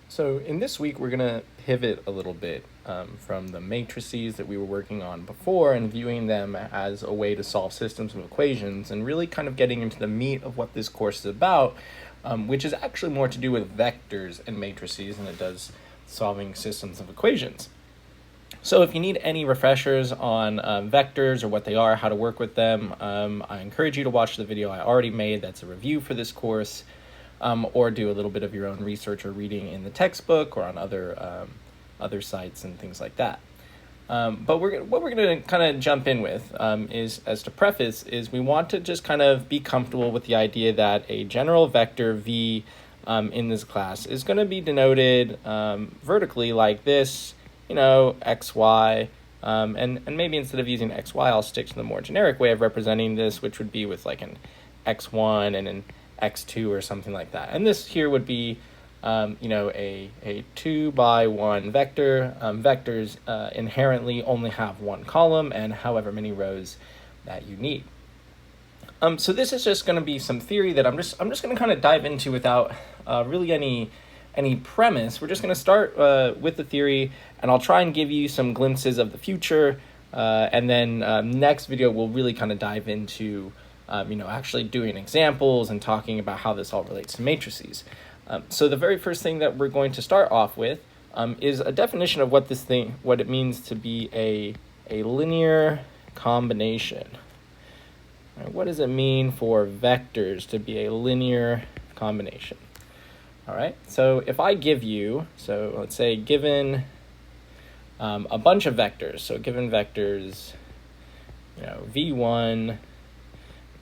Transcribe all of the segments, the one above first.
So in this week, we're going to pivot a little bit from the matrices that we were working on before and viewing them as a way to solve systems of equations and really kind of getting into the meat of what this course is about, which is actually more to do with vectors and matrices than it does solving systems of equations. So if you need any refreshers on vectors or what they are, how to work with them, I encourage you to watch the video I already made that's a review for this course. Or do a little bit of your own research or reading in the textbook or on other sites and things like that. But what we're going to kind of jump in with is, as to preface, is we want to just kind of be comfortable with the idea that a general vector v in this class is going to be denoted vertically like this, x, y, and maybe instead of using x, y, I'll stick to the more generic way of representing this, which would be with like an x1 and an x2 or something like that. And this here would be, a 2 by 1 vector. Vectors inherently only have one column and however many rows that you need. So this is just going to be some theory that I'm just going to kind of dive into without really any premise. We're just going to start with the theory, and I'll try and give you some glimpses of the future, and then next video we'll really kind of dive into actually doing examples and talking about how this all relates to matrices. So the very first thing that we're going to start off with is a definition of what it means to be a linear combination. Right, what does it mean for vectors to be a linear combination? All right, so if I give you, so let's say given a bunch of vectors, so given vectors, v1,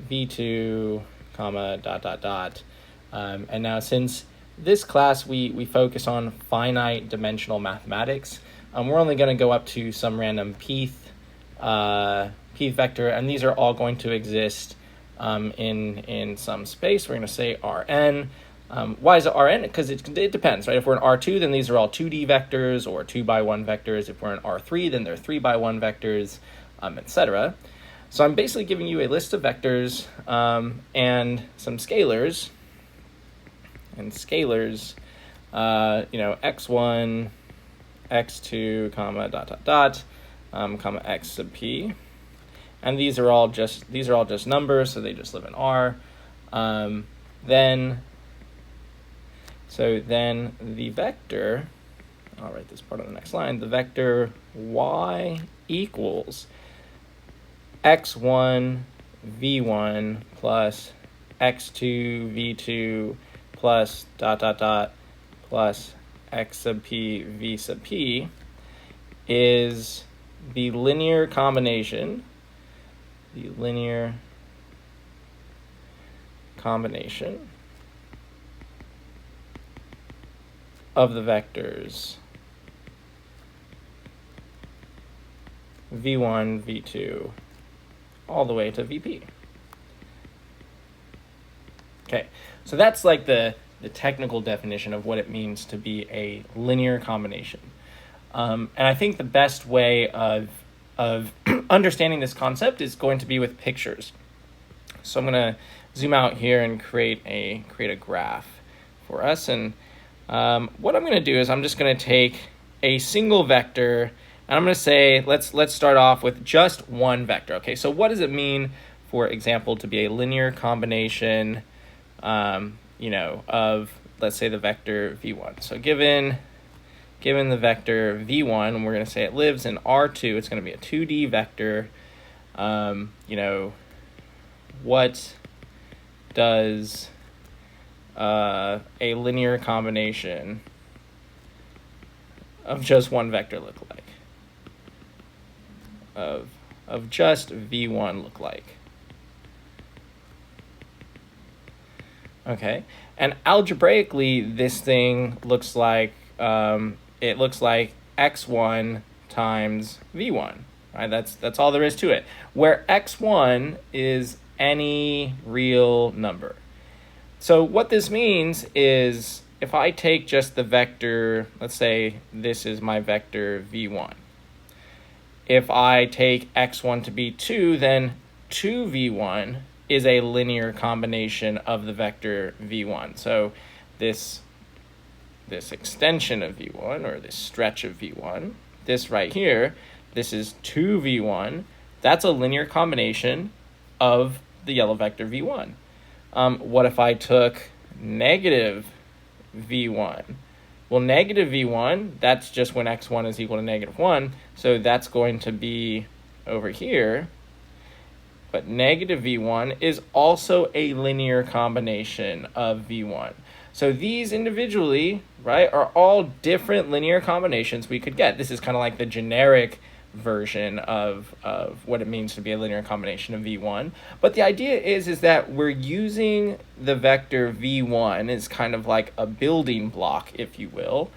v2, comma, dot, dot, dot. And now since this class we focus on finite dimensional mathematics, we're only going to go up to some random pth vector, and these are all going to exist in some space. We're going to say Rn. Why is it Rn? Because it depends, right? If we're in R2, then these are all 2D vectors or 2 by 1 vectors. If we're in R3, then they're 3 by 1 vectors, etc. So I'm basically giving you a list of vectors and some scalars. And scalars, x1, x2, comma, dot, dot, dot, comma, x sub p. And these are all just numbers, so they just live in R. Then the vector, I'll write this part on the next line, the vector y equals x1 v1 plus x2 v2 plus dot dot dot plus x sub p v sub p is the linear combination of the vectors v1, v2, all the way to vp. Okay, so that's like the technical definition of what it means to be a linear combination. And I think the best way of understanding this concept is going to be with pictures. So I'm going to zoom out here and create a graph for us. And what I'm going to do is I'm just going to take a single vector, and I'm going to say, let's start off with just one vector. Okay, so what does it mean, for example, to be a linear combination, of, let's say, the vector v1. So given the vector v1, we're going to say it lives in R2. It's going to be a 2D vector. What does a linear combination of just one vector look like? Of just v1 look like? Okay, and algebraically, this thing looks like x1 times v1. Right, that's all there is to it. Where x1 is any real number. So what this means is, if I take just the vector, let's say this is my vector v1. If I take x1 to be 2, then 2v1 is a linear combination of the vector v1. So this this extension of v1, or this stretch of v1. This right here, this is 2v1. That's a linear combination of the yellow vector v1. What if I took negative v1? Well, negative v1, that's just when x1 is equal to negative 1, so that's going to be over here. But negative v1 is also a linear combination of v1. So these individually, right, are all different linear combinations we could get. This is kind of like the generic version of what it means to be a linear combination of v1. But the idea is that we're using the vector v1 as kind of like a building block, if you will.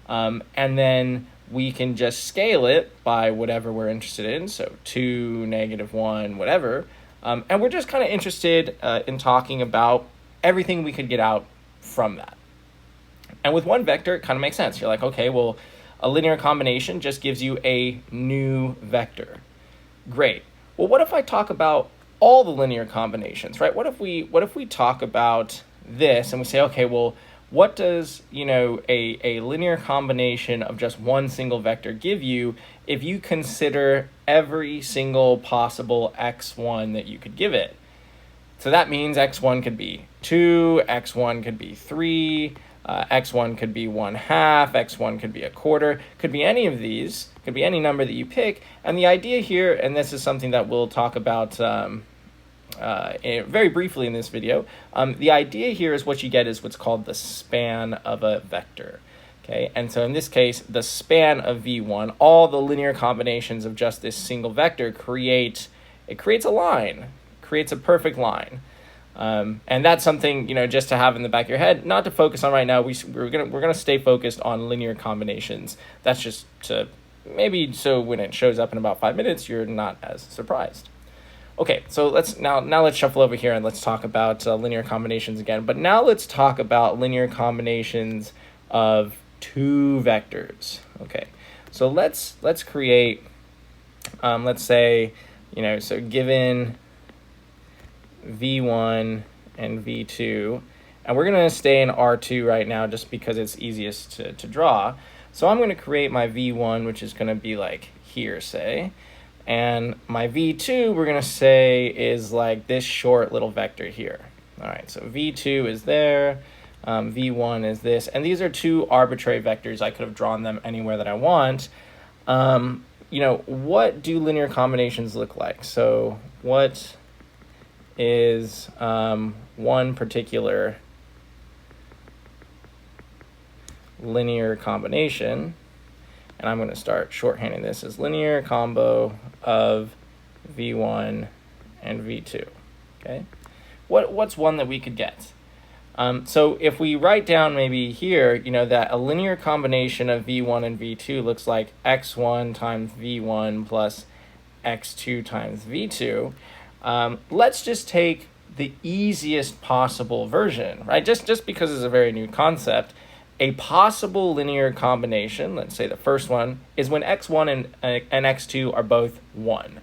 And then we can just scale it by whatever we're interested in. So 2, -1, whatever. And we're just kind of interested in talking about everything we could get out from that. And with one vector, it kind of makes sense. You're like, okay, well, a linear combination just gives you a new vector. Great. Well, what if I talk about all the linear combinations, right? What if we talk about this and we say, okay, well, what does, a linear combination of just one single vector give you if you consider every single possible x1 that you could give it? So that means x1 could be 2, x1 could be 3, x1 could be 1/2, x1 could be 1/4, could be any of these, could be any number that you pick. And the idea here, and this is something that we'll talk about very briefly in this video, the idea here is what you get is what's called the span of a vector. Okay, and so in this case, the span of v1, all the linear combinations of just this single vector creates a line, creates a perfect line. And that's something, just to have in the back of your head, not to focus on right now. We're gonna stay focused on linear combinations. That's just to maybe so when it shows up in about 5 minutes, you're not as surprised. Okay, so let's shuffle over here and let's talk about linear combinations again. But now let's talk about linear combinations of two vectors. Okay, so let's create, let's say, so given v1 and v2, and we're going to stay in R2 right now just because it's easiest to draw. So I'm going to create my v1, which is going to be like here, say, and my v2 we're going to say is like this short little vector here. All right, so v2 is there, v1 is this, and these are two arbitrary vectors. I could have drawn them anywhere that I want. What do linear combinations look like? So what is one particular linear combination, and I'm going to start shorthanding this as linear combo of v1 and v2. Okay, what's one that we could get? So if we write down maybe here, that a linear combination of v1 and v2 looks like x1 times v1 plus x2 times v2. Let's just take the easiest possible version, right? Just because it's a very new concept. A possible linear combination, let's say the first one, is when x1 and x2 are both 1,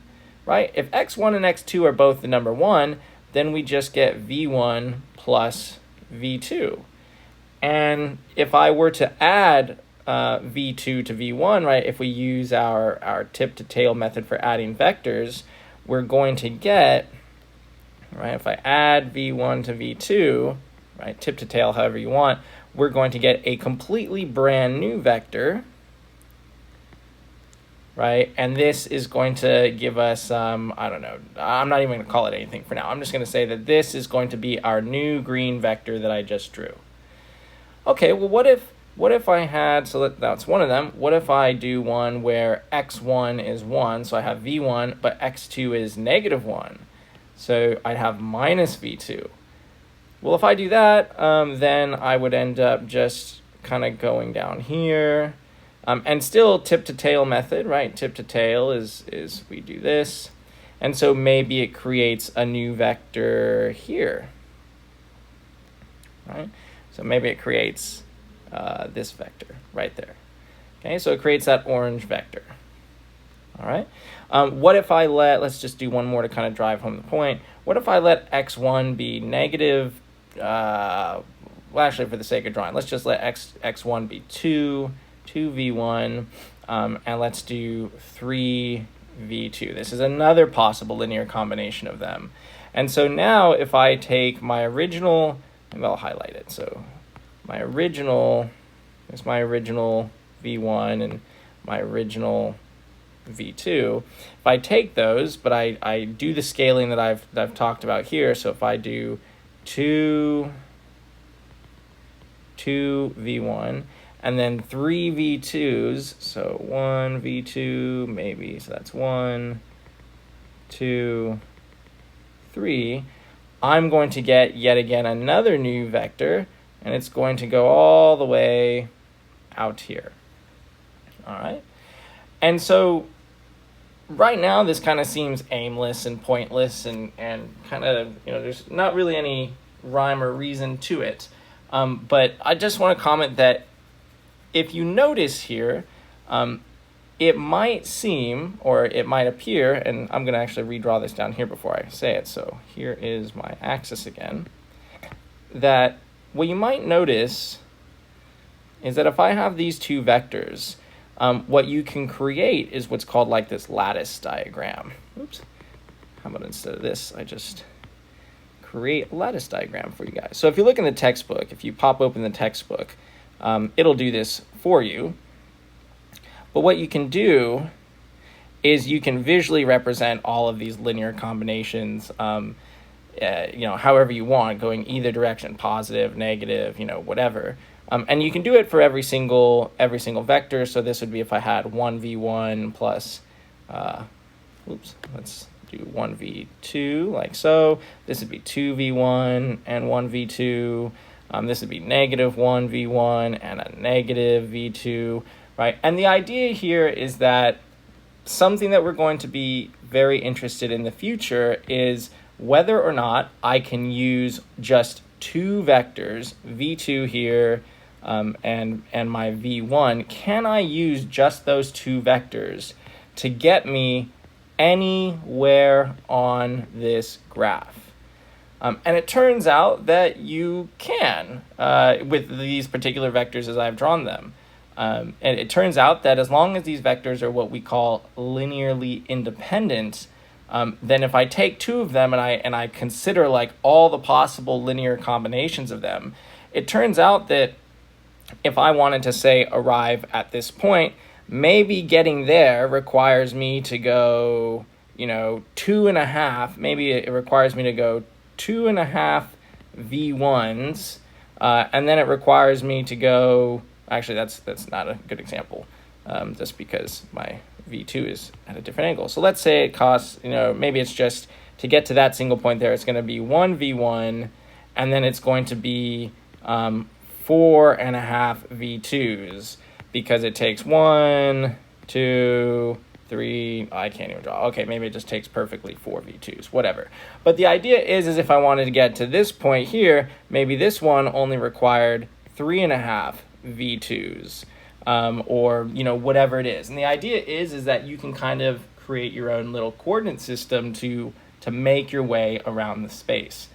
right? If x1 and x2 are both the number 1, then we just get v1 plus v2. And if I were to add v2 to v1, right, if we use our tip-to-tail method for adding vectors, we're going to get, right, if I add v1 to v2, right, tip to tail, however you want, we're going to get a completely brand new vector, right? And this is going to give us, I don't know, I'm not even going to call it anything for now. I'm just going to say that this is going to be our new green vector that I just drew. Okay, well, what if I had, so that's one of them, what if I do one where x1 is 1, so I have v1, but x2 is -1, so I'd have minus v2. Well, if I do that, then I would end up just kind of going down here, and still tip-to-tail method, right? Tip-to-tail is we do this, and so maybe it creates a new vector here, right? So maybe it creates this vector right there. Okay, so it creates that orange vector. All right. What if I let's just do one more to kind of drive home the point. What if I let x1 be negative well, actually, for the sake of drawing, let's just let x1 be 2, 2v1, and let's do 3v2. This is another possible linear combination of them. And so now if I take my original, maybe I'll highlight it. So my original, there's my original v1 and my original v2. If I take those, but I do the scaling that I've talked about here. So if I do 2 v1 and then 3 v2s, so 1 v2 maybe, so that's 1, 2, 3, I'm going to get yet again another new vector, and it's going to go all the way out here. All right, and so right now this kind of seems aimless and pointless and kind of, there's not really any rhyme or reason to it. But I just want to comment that if you notice here, it might seem, or it might appear, and I'm going to actually redraw this down here before I say it. So here is my axis again, that what you might notice is that if I have these two vectors, what you can create is what's called like this lattice diagram. Oops. How about instead of this, I just create a lattice diagram for you guys. So if you look in the textbook, if you pop open the textbook, it'll do this for you. But what you can do is you can visually represent all of these linear combinations, however you want, going either direction, positive, negative, whatever. And you can do it for every single vector. So this would be if I had 1v1 plus, let's do 1v2 like so. This would be 2v1 and 1v2. This would be negative 1v1 and a negative v2, right? And the idea here is that something that we're going to be very interested in the future is whether or not I can use just two vectors, v2 here, and my v1. Can I use just those two vectors to get me anywhere on this graph? And it turns out that you can with these particular vectors as I've drawn them. And it turns out that as long as these vectors are what we call linearly independent, then if I take two of them and I consider like all the possible linear combinations of them, it turns out that if I wanted to say arrive at this point, maybe getting there requires me to go, 2.5, maybe it requires me to go 2.5 v1s, and then it requires me to go, actually that's not a good example, just because my v2 is at a different angle. So let's say it costs, maybe it's just to get to that single point there, it's going to be 1 v1, and then it's going to be 4.5 v2s, because it takes 1, 2, 3, I can't even draw. Okay, maybe it just takes perfectly 4 v2s, whatever. But the idea is if I wanted to get to this point here, maybe this one only required 3.5 v2s, or whatever it is. And the idea is that you can kind of create your own little coordinate system to make your way around the space.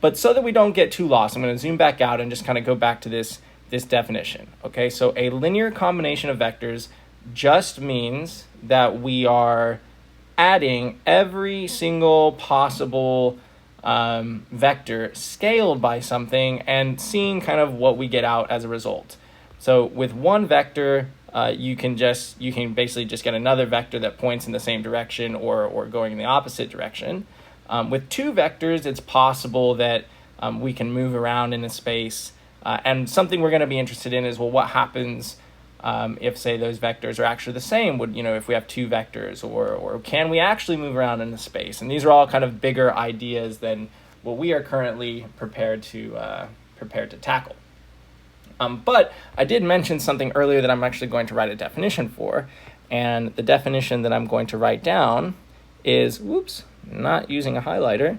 But so that we don't get too lost, I'm going to zoom back out and just kind of go back to this definition. Okay, so a linear combination of vectors just means that we are adding every single possible vector scaled by something and seeing kind of what we get out as a result. So with one vector, you can basically just get another vector that points in the same direction or going in the opposite direction. With two vectors, it's possible that we can move around in a space. And something we're going to be interested in is, well, what happens if, say, those vectors are actually the same? Would, if we have two vectors, or can we actually move around in the space? And these are all kind of bigger ideas than what we are currently prepared to tackle. But I did mention something earlier that I'm actually going to write a definition for. And the definition that I'm going to write down is, not using a highlighter,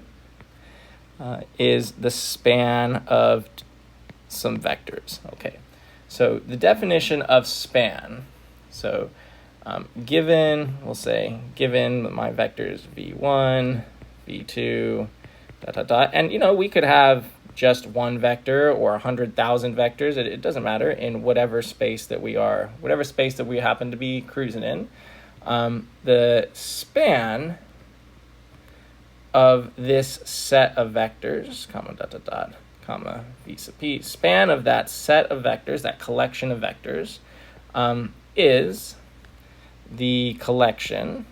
is the span of some vectors. Okay, so the definition of span. So given my vectors v1, v2, and we could have just one vector or 100,000 vectors, it doesn't matter, in whatever space that we happen to be cruising in. The span of this set of vectors, comma, dot, dot, dot, comma, v sub p, span of that set of vectors, that collection of vectors, is the collection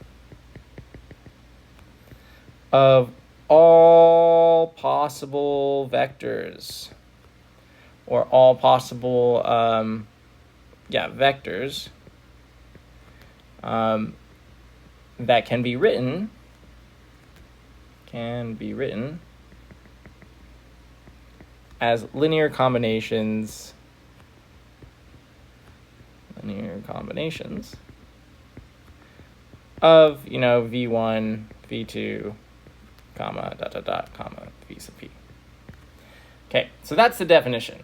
of all possible vectors, or all possible vectors that can be written as linear combinations of, v1, v2, comma, dot, dot, dot, comma, v sub p. Okay, so that's the definition.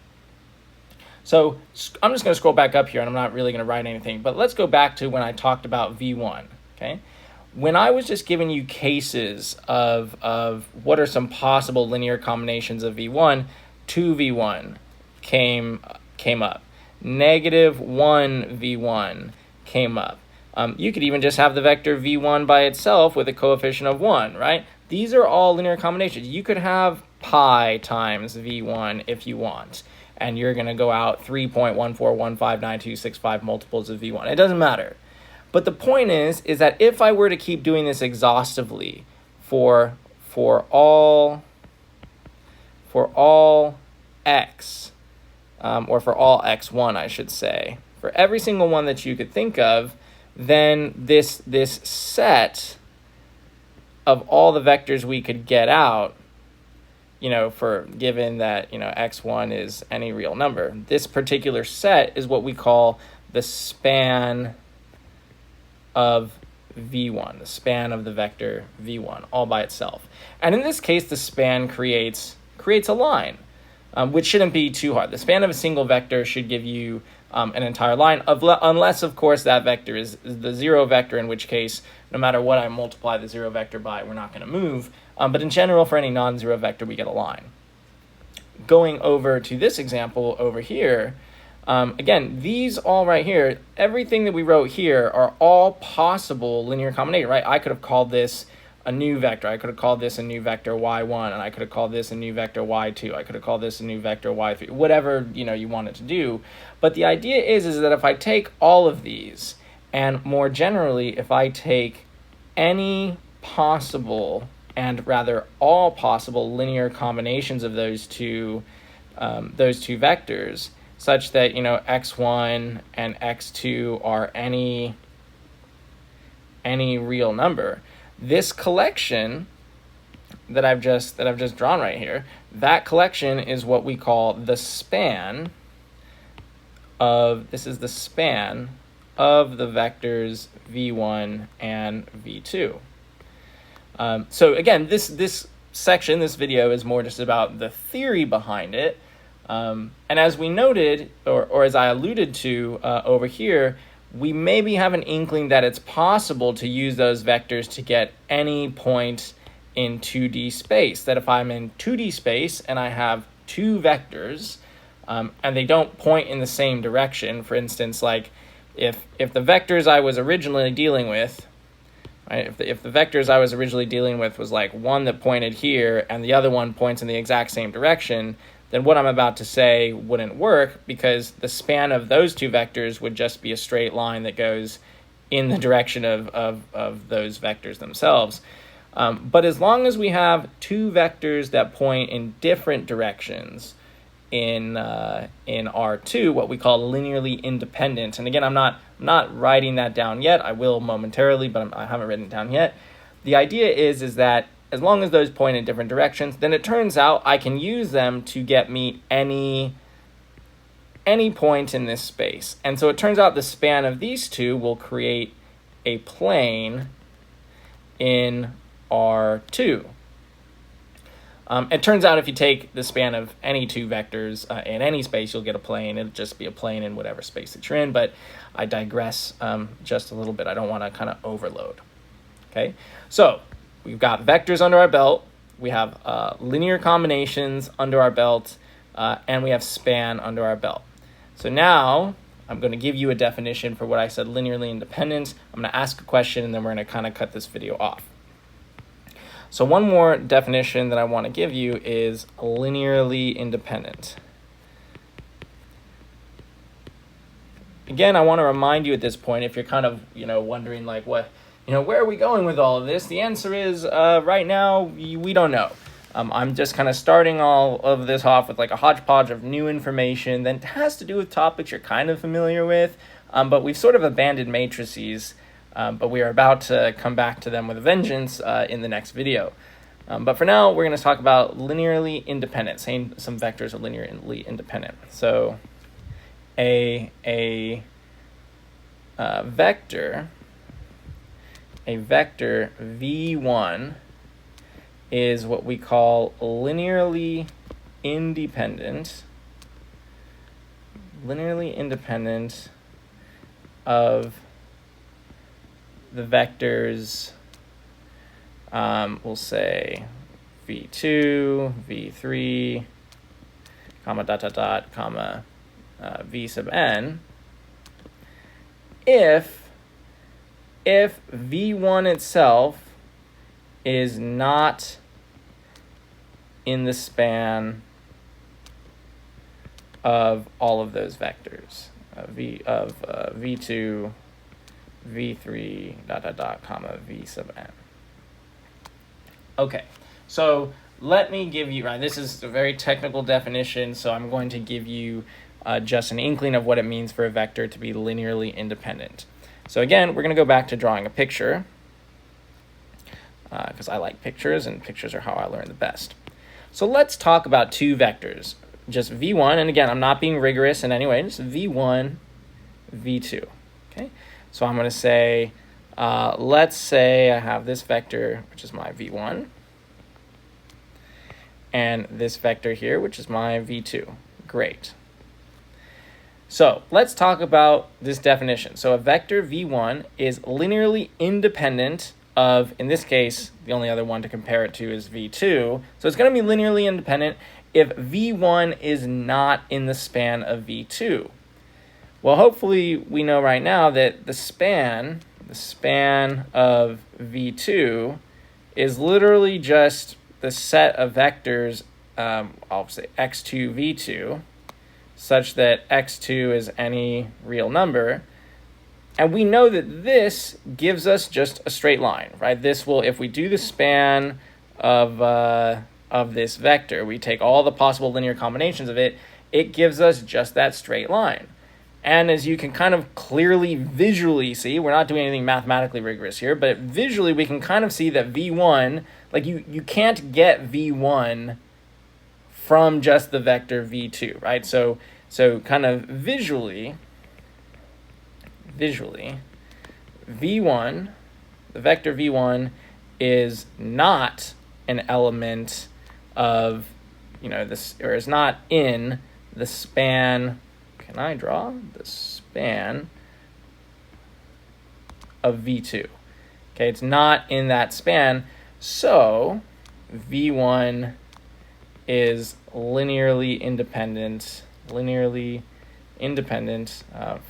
So I'm just going to scroll back up here, and I'm not really going to write anything, but let's go back to when I talked about v1, okay? When I was just giving you cases of what are some possible linear combinations of v1, 2v1 came up. Negative 1v1 came up. You could even just have the vector v1 by itself with a coefficient of 1, right? These are all linear combinations. You could have pi times v1 if you want, and you're going to go out 3.14159265 multiples of v1. It doesn't matter. But the point is that if I were to keep doing this exhaustively for all x, or for all x1, I should say, for every single one that you could think of, then this set of all the vectors we could get out, for given that, x1 is any real number, this particular set is what we call the span of v1, the span of the vector v1, all by itself. And in this case, the span creates a line, which shouldn't be too hard. The span of a single vector should give you an entire line, unless, of course, that vector is the zero vector, in which case, no matter what I multiply the zero vector by, we're not going to move. But in general, for any non-zero vector, we get a line. Going over to this example over here, again, these all right here, everything that we wrote here are all possible linear combinations, right? I could have called this a new vector. I could have called this a new vector y1, and I could have called this a new vector y2. I could have called this a new vector y3, whatever you want it to do. But the idea is that if I take all of these, and more generally, if I take any possible, and rather all possible linear combinations of those two vectors, such that x1 and x2 are any real number, this collection that I've just drawn right here, that collection is what we call the span of, this is the span of the vectors v1 and v2. So again, this section, this video is more just about the theory behind it. And as we noted, or as I alluded to over here, we maybe have an inkling that it's possible to use those vectors to get any point in 2D space. That if I'm in 2D space and I have two vectors, and they don't point in the same direction, for instance, like if the vectors I was originally dealing with, right, if the vectors I was originally dealing with was like one that pointed here and the other one points in the exact same direction, then what I'm about to say wouldn't work, because the span of those two vectors would just be a straight line that goes in the direction of those vectors themselves. But as long as we have two vectors that point in different directions in R2, what we call linearly independent, and again, I'm not writing that down yet. I will momentarily, but I haven't written it down yet. The idea is that as long as those point in different directions, then it turns out I can use them to get me any point in this space. And so it turns out the span of these two will create a plane in R2. It turns out if you take the span of any two vectors in any space, you'll get a plane. It'll just be a plane in whatever space that you're in, but I digress just a little bit. I don't want to kind of overload. Okay, so we've got vectors under our belt. we have linear combinations under our belt, and we have span under our belt. So now I'm going to give you a definition for what I said linearly independent. I'm going to ask a question, and then we're going to kind of cut this video off. So one more definition that I want to give you is linearly independent. Again, I want to remind you at this point, if you're kind of, wondering like where are we going with all of this? The answer is right now, we don't know. I'm just kind of starting all of this off with like a hodgepodge of new information that has to do with topics you're kind of familiar with, but we've sort of abandoned matrices, but we are about to come back to them with a vengeance in the next video. But for now, we're going to talk about linearly independent, saying some vectors are linearly independent. So a vector v1 is what we call linearly independent of the vectors, we'll say v2, v3, comma, comma, v sub n, if v1 itself is not in the span of all of those vectors, v2, v3, comma, v sub n. Okay, so let me give you, this is a very technical definition, so I'm going to give you just an inkling of what it means for a vector to be linearly independent. So again, we're going to go back to drawing a picture, because I like pictures, and pictures are how I learn the best. So let's talk about two vectors, just v1, and again, I'm not being rigorous in any way, just v1, v2. Okay, so I'm going to say, let's say I have this vector, which is my v1, and this vector here, which is my v2. Great. So let's talk about this definition. So a vector v1 is linearly independent of, in this case, the only other one to compare it to is v2. So it's going to be linearly independent if v1 is not in the span of v2. Well, hopefully we know right now that the span of v2 is literally just the set of vectors, I'll say x2, v2, such that x2 is any real number. And we know that this gives us just a straight line, right? This will, if we do the span of this vector, we take all the possible linear combinations of it, it gives us just that straight line. And as you can kind of clearly visually see, we're not doing anything mathematically rigorous here, but visually we can kind of see that v1, like you can't get v1 from just the vector v2, right? So kind of visually, v1, the vector v1 is not an element of, this, or is not in the span. Can I draw the span of v2? Okay, it's not in that span, so v1 is linearly independent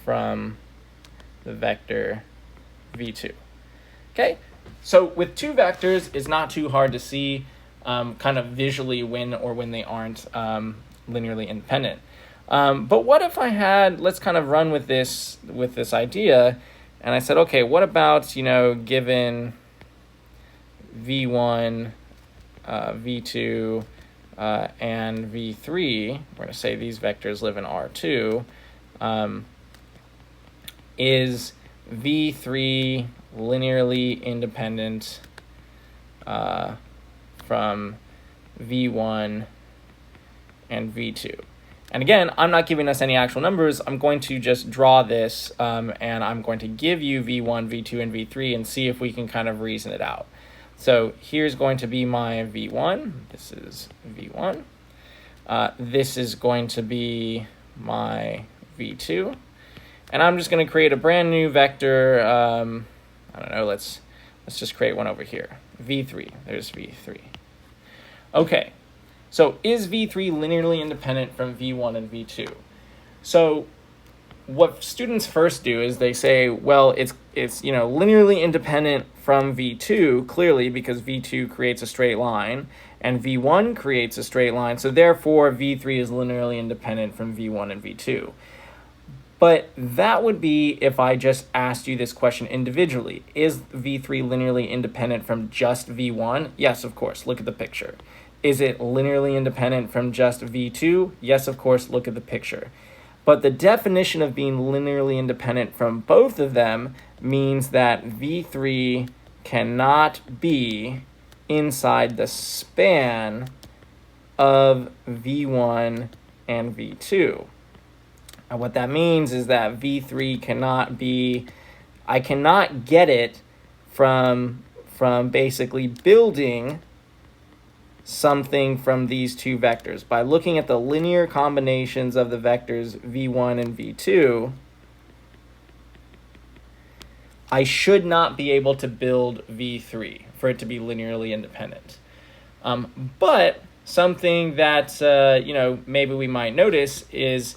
from the vector v2. Okay, so with two vectors, it's not too hard to see kind of visually when they aren't linearly independent. But what if I had, let's kind of run with this idea, and I said, okay, what about, given v1, v2, and v3, we're going to say these vectors live in R2, is v3 linearly independent from v1 and v2? And again, I'm not giving us any actual numbers. I'm going to just draw this, and I'm going to give you v1, v2, and v3 and see if we can kind of reason it out. So here's going to be my v1. This is v1. This is going to be my v2. And I'm just going to create a brand new vector. I don't know, let's just create one over here. v3. There's v3. Okay, so is V3 linearly independent from V1 and V2? So what students first do is they say, well, it's linearly independent from V2, clearly, because V2 creates a straight line and V1 creates a straight line, so therefore V3 is linearly independent from V1 and V2. But that would be if I just asked you this question individually. Is V3 linearly independent from just V1? Yes, of course. Look at the picture. Is it linearly independent from just V2? Yes, of course. Look at the picture. But the definition of being linearly independent from both of them means that V3 cannot be inside the span of V1 and V2. And what that means is that V3 cannot be, I cannot get it from basically building something from these two vectors. By looking at the linear combinations of the vectors V1 and V2, I should not be able to build V3 for it to be linearly independent. But something that maybe we might notice is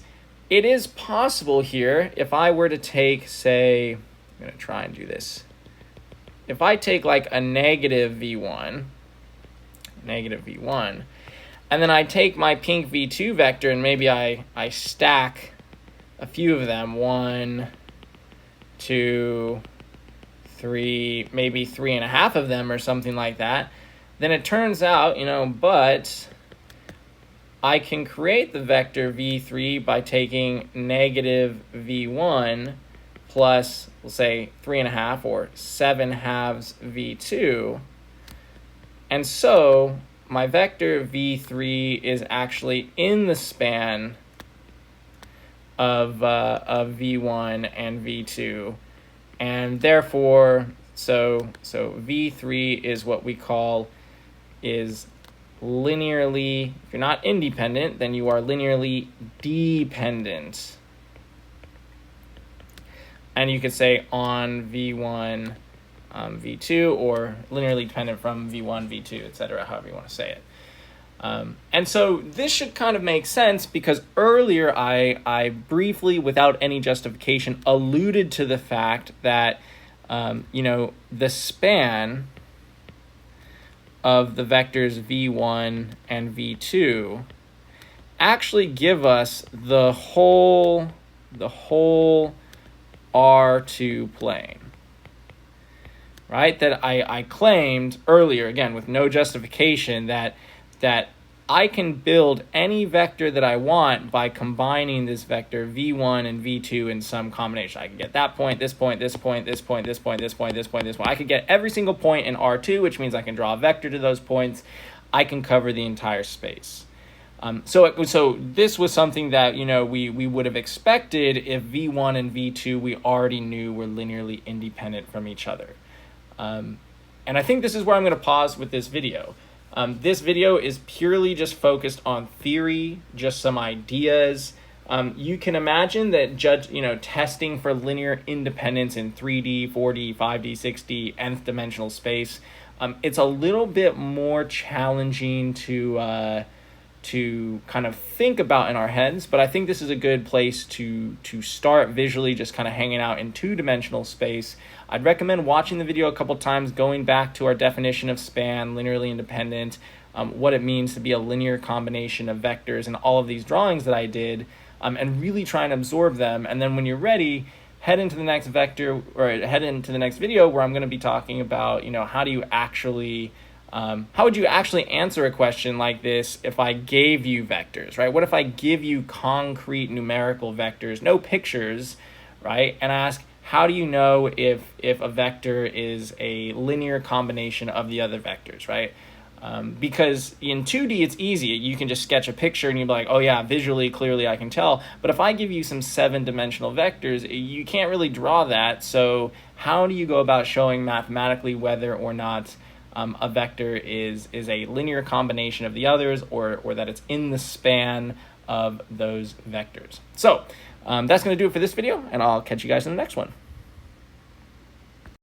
it is possible here, if I were to take, say, I'm going to try and do this. If I take like a negative V1, and then I take my pink V2 vector and maybe I stack a few of them, 1, 2, 3, maybe 3.5 of them or something like that, then it turns out, but I can create the vector V3 by taking negative V1 plus, we'll say, 3.5 or 7/2 V2. And so my vector V3 is actually in the span of V1 and V2. And therefore, so V3 is what we call is linearly, if you're not independent, then you are linearly dependent. And you could say on V1, V2, or linearly dependent from V1, V2, etc., however you want to say it. And so this should kind of make sense because earlier I briefly, without any justification, alluded to the fact that, the span of the vectors V1 and V2 actually give us the whole R2 plane, right? That I claimed earlier, again, with no justification, that I can build any vector that I want by combining this vector V1 and V2 in some combination. I can get that point, this point, this point, this point, this point, this point, this point, this point. I could get every single point in R2, which means I can draw a vector to those points. I can cover the entire space. So this was something that, we would have expected if V1 and V2 we already knew were linearly independent from each other. And I think this is where I'm going to pause with this video. This video is purely just focused on theory, just some ideas. You can imagine that testing for linear independence in 3D, 4D, 5D, 6D, nth dimensional space, it's a little bit more challenging to kind of think about in our heads, but I think this is a good place to start visually, just kind of hanging out in two-dimensional space. I'd recommend watching the video a couple times, going back to our definition of span, linearly independent, what it means to be a linear combination of vectors, and all of these drawings that I did, and really try and absorb them. And then when you're ready, head into the next vector, or head into the next video where I'm going to be talking about, how do you actually how would you actually answer a question like this if I gave you vectors, right? What if I give you concrete numerical vectors, no pictures, right? And ask, how do you know if a vector is a linear combination of the other vectors, right? Because in 2D, it's easy. You can just sketch a picture and you'll be like, oh yeah, visually, clearly I can tell. But if I give you some 7-dimensional vectors, you can't really draw that. So how do you go about showing mathematically whether or not a vector is a linear combination of the others, or that it's in the span of those vectors? So that's going to do it for this video, and I'll catch you guys in the next one.